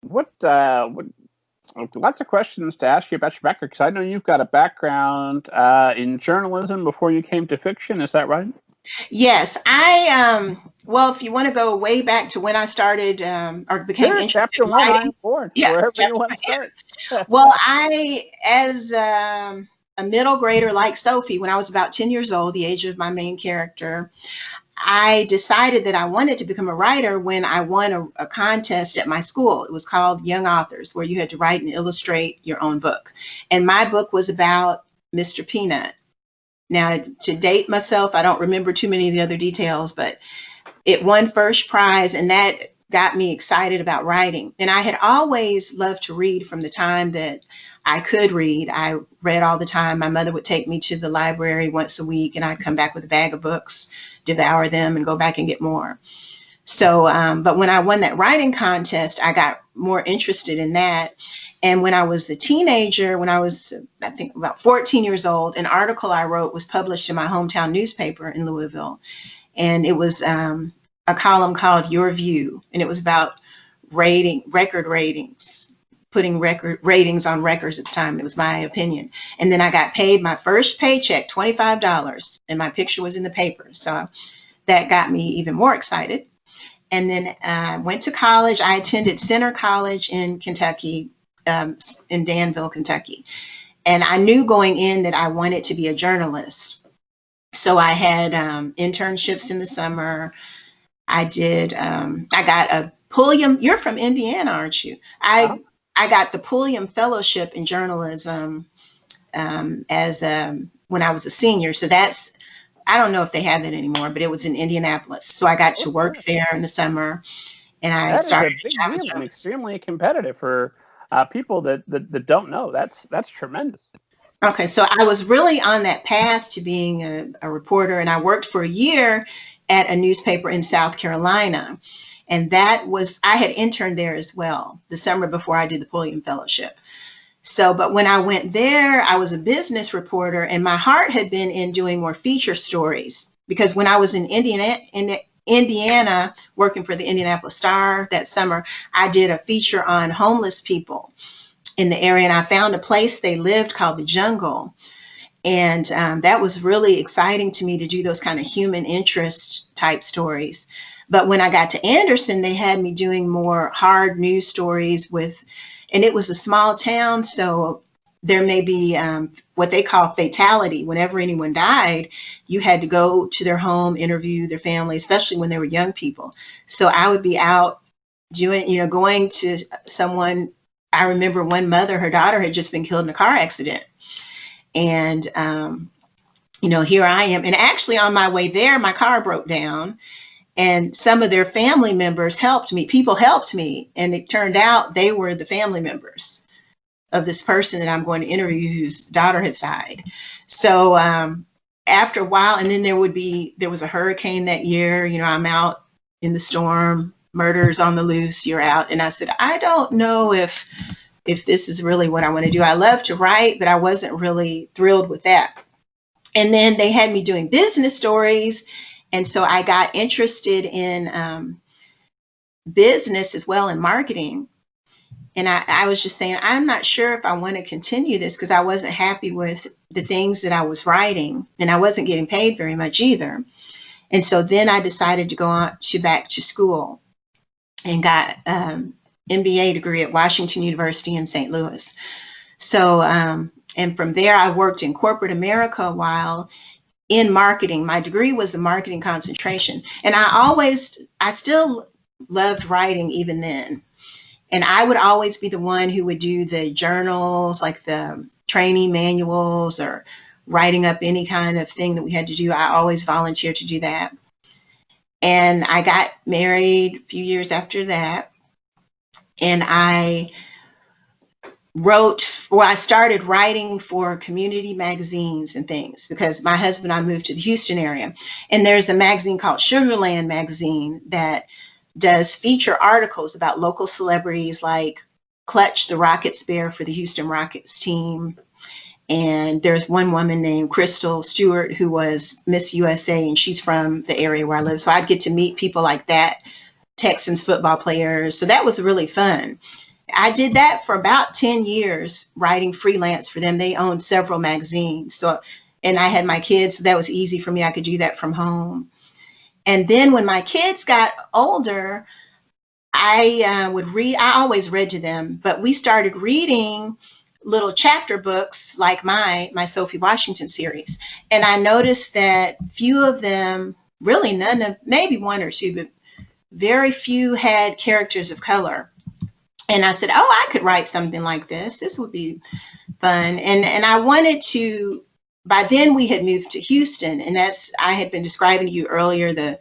what lots of questions to ask you about your background, because I know you've got a background in journalism before you came to fiction. Is that right? Yes, well, if you want to go way back to when I started or became Sure, interested chapter in one, I am writing, bored. yeah, Wherever you chapter want one, to yeah. start. Well, as a middle grader like Sophie, when I was about 10 years old, the age of my main character, I decided that I wanted to become a writer when I won a contest at my school. It was called Young Authors, where you had to write and illustrate your own book. And my book was about Mr. Peanut. Now, to date myself, I don't remember too many of the other details, but it won first prize, and that got me excited about writing. And I had always loved to read from the time that I could read. I read all the time. My mother would take me to the library once a week, and I'd come back with a bag of books, devour them, and go back and get more. So, but when I won that writing contest, I got more interested in that. And when I was a teenager, when I was, I think, about 14 years old, an article I wrote was published in my hometown newspaper in Louisville. And it was a column called Your View, and it was about record ratings, putting record ratings on records at the time. It was my opinion. And then I got paid my first paycheck, $25, and my picture was in the paper. So that got me even more excited. And then I went to college. I attended Center College in Kentucky, in Danville, Kentucky. And I knew going in that I wanted to be a journalist. So I had internships in the summer. I got a Pulliam. You're from Indiana, aren't you? Uh-huh. I got the Pulliam Fellowship in Journalism as when I was a senior. So that's, I don't know if they have that anymore, but it was in Indianapolis. So I got Oh, to work sure. there in the summer, and I That is started a a big job as deal a and journalist. extremely competitive for people that don't know. That's tremendous. Okay, so I was really on that path to being a reporter, and I worked for a year at a newspaper in South Carolina. And that was, I had interned there as well the summer before I did the Pulliam Fellowship. So, but when I went there, I was a business reporter, and my heart had been in doing more feature stories because when I was in Indiana working for the Indianapolis Star that summer, I did a feature on homeless people in the area, and I found a place they lived called the Jungle. And that was really exciting to me to do those kind of human interest type stories. But when I got to Anderson, they had me doing more hard news stories and it was a small town. So there may be what they call fatality. Whenever anyone died, you had to go to their home, interview their family, especially when they were young people. So I would be out doing, going to someone. I remember one mother, her daughter had just been killed in a car accident. And here I am. And actually, on my way there, my car broke down, and some of their family members helped me. People helped me, and it turned out they were the family members of this person that I'm going to interview whose daughter has died. So after a while, and then there was a hurricane that year. I'm out in the storm, murders on the loose, you're out. And I said, I don't know if this is really what I want to do. I love to write, but I wasn't really thrilled with that. And then they had me doing business stories. And so I got interested in business as well, in marketing. And I was just saying, I'm not sure if I want to continue this because I wasn't happy with the things that I was writing, and I wasn't getting paid very much either. And so then I decided to go on to back to school and got MBA degree at Washington University in St. Louis. So, and from there, I worked in corporate America a while in marketing. My degree was a marketing concentration. And I still loved writing even then. And I would always be the one who would do the journals, like the training manuals or writing up any kind of thing that we had to do. I always volunteered to do that. And I got married a few years after that. And I started writing for community magazines and things because my husband and I moved to the Houston area. And there's a magazine called Sugarland Magazine that does feature articles about local celebrities like Clutch, the Rockets bear for the Houston Rockets team. And there's one woman named Crystal Stewart who was Miss USA, and she's from the area where I live. So I'd get to meet people like that, Texans football players. So that was really fun. I did that for about 10 years, writing freelance for them. They owned several magazines. So, and I had my kids, so that was easy for me. I could do that from home. And then when my kids got older, I would read, I always read to them, but we started reading little chapter books like my Sophie Washington series. And I noticed that few of them, really none of, maybe one or two, but very few had characters of color. And I said, oh, I could write something like this. This would be fun. And I wanted to, by then we had moved to Houston, and that's, I had been describing to you earlier, the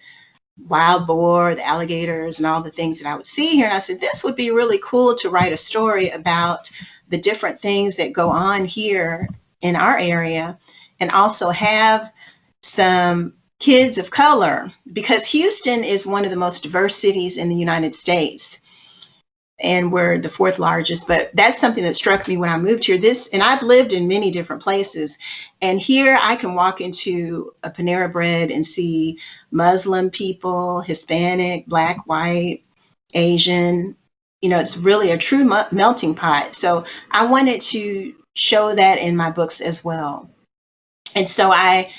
wild boar, the alligators, and all the things that I would see here. And I said, this would be really cool to write a story about the different things that go on here in our area, and also have some kids of color, because Houston is one of the most diverse cities in the United States. And we're the fourth largest, but that's something that struck me when I moved here. And I've lived in many different places, and here I can walk into a Panera Bread and see Muslim people, Hispanic, Black, white, Asian. You know, it's really a true melting pot. So I wanted to show that in my books as well. And so I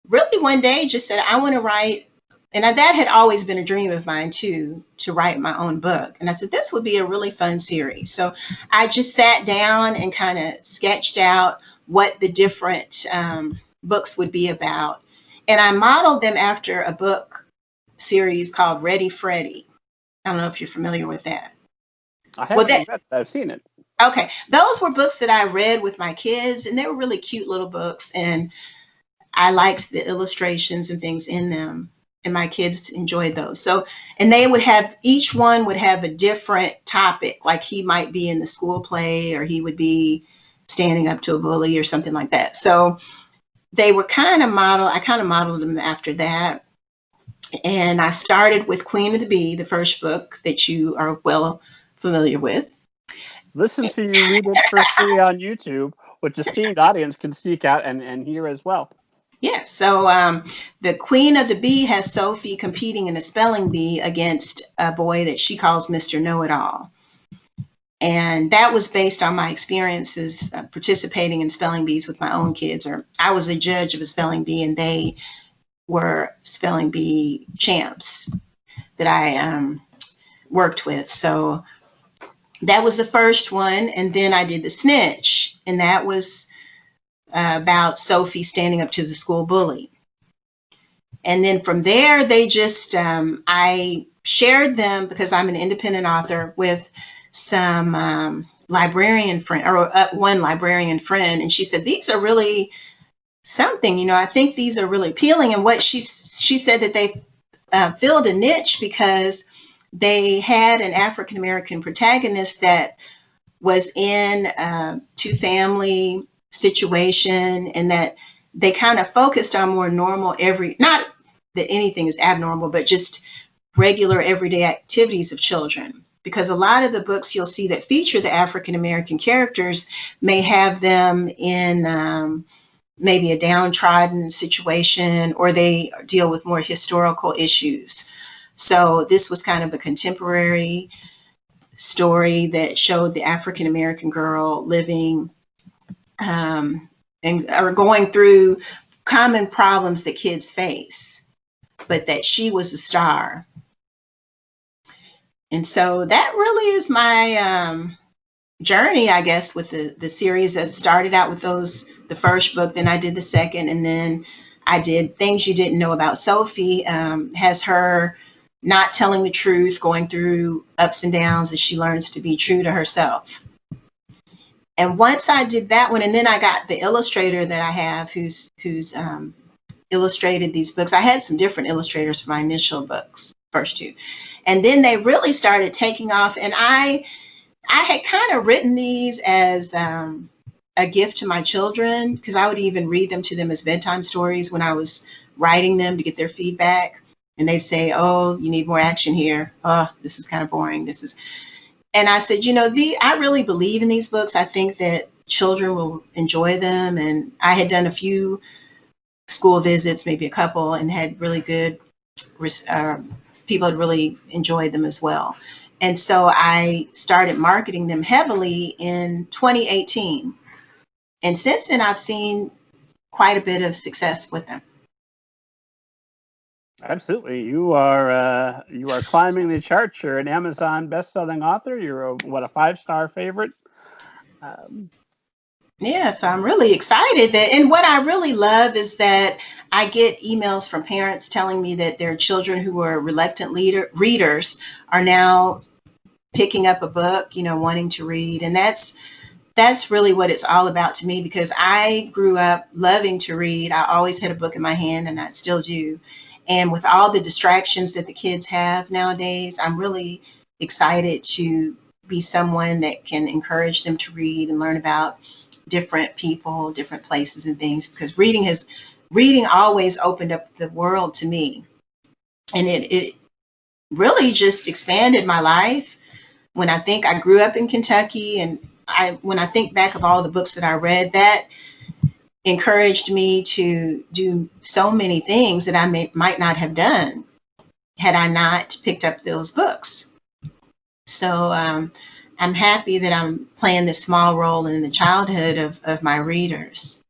really one day just said, I want to write. And that had always been a dream of mine too, to write my own book. And I said, this would be a really fun series. So I just sat down and kind of sketched out what the different books would be about. And I modeled them after a book series called Ready Freddy. I don't know if you're familiar with that. I haven't read it. I've seen it. Okay. Those were books that I read with my kids, and they were really cute little books. And I liked the illustrations and things in them. And my kids enjoyed those. So, and they would have, each one would have a different topic, like he might be in the school play, or he would be standing up to a bully or something like that. So they were kind of modeled, I kind of modeled them after that. And I started with Queen of the Bee, the first book that you are well familiar with. Listen to you read it for free on YouTube, which esteemed audience can seek out and hear as well. Yes. So the Queen of the Bee has Sophie competing in a spelling bee against a boy that she calls Mr. Know-It-All. And that was based on my experiences participating in spelling bees with my own kids. Or I was a judge of a spelling bee, and they were spelling bee champs that I worked with. So that was the first one. And then I did The Snitch, and that was about Sophie standing up to the school bully. And then from there, they just, I shared them, because I'm an independent author, with some librarian friend, or one librarian friend. And she said, these are really something, you know, I think these are really appealing. And what she said that they filled a niche because they had an African-American protagonist that was in a two-family situation, and that they kind of focused on more normal not that anything is abnormal, but just regular everyday activities of children. Because a lot of the books you'll see that feature the African-American characters may have them in maybe a downtrodden situation, or they deal with more historical issues. So this was kind of a contemporary story that showed the African-American girl living and are going through common problems that kids face, but that she was a star. And so that really is my journey, I guess, with the series. That started out with the first book, then I did the second, and then I did Things You Didn't Know About Sophie. Has her not telling the truth, going through ups and downs as she learns to be true to herself. And once I did that one, and then I got the illustrator that I have who's illustrated these books. I had some different illustrators for my initial books, first two. And then they really started taking off. And I had kind of written these as a gift to my children, because I would even read them to them as bedtime stories when I was writing them to get their feedback. And they'd say, oh, you need more action here. Oh, this is kind of boring. And I said, you know, I really believe in these books. I think that children will enjoy them. And I had done a few school visits, maybe a couple, and had really good, people had really enjoyed them as well. And so I started marketing them heavily in 2018. And since then, I've seen quite a bit of success with them. Absolutely. You are climbing the charts. You're an Amazon best-selling author. You're a 5-star favorite. Yeah, so I'm really excited that, and what I really love is that I get emails from parents telling me that their children who were reluctant readers are now picking up a book, wanting to read. And that's really what it's all about to me, because I grew up loving to read. I always had a book in my hand, and I still do. And with all the distractions that the kids have nowadays, I'm really excited to be someone that can encourage them to read and learn about different people, different places and things, because reading always opened up the world to me. And it really just expanded my life. When I think I grew up in Kentucky, and when I think back of all the books that I read, that encouraged me to do so many things that I might not have done had I not picked up those books. So I'm happy that I'm playing this small role in the childhood of my readers.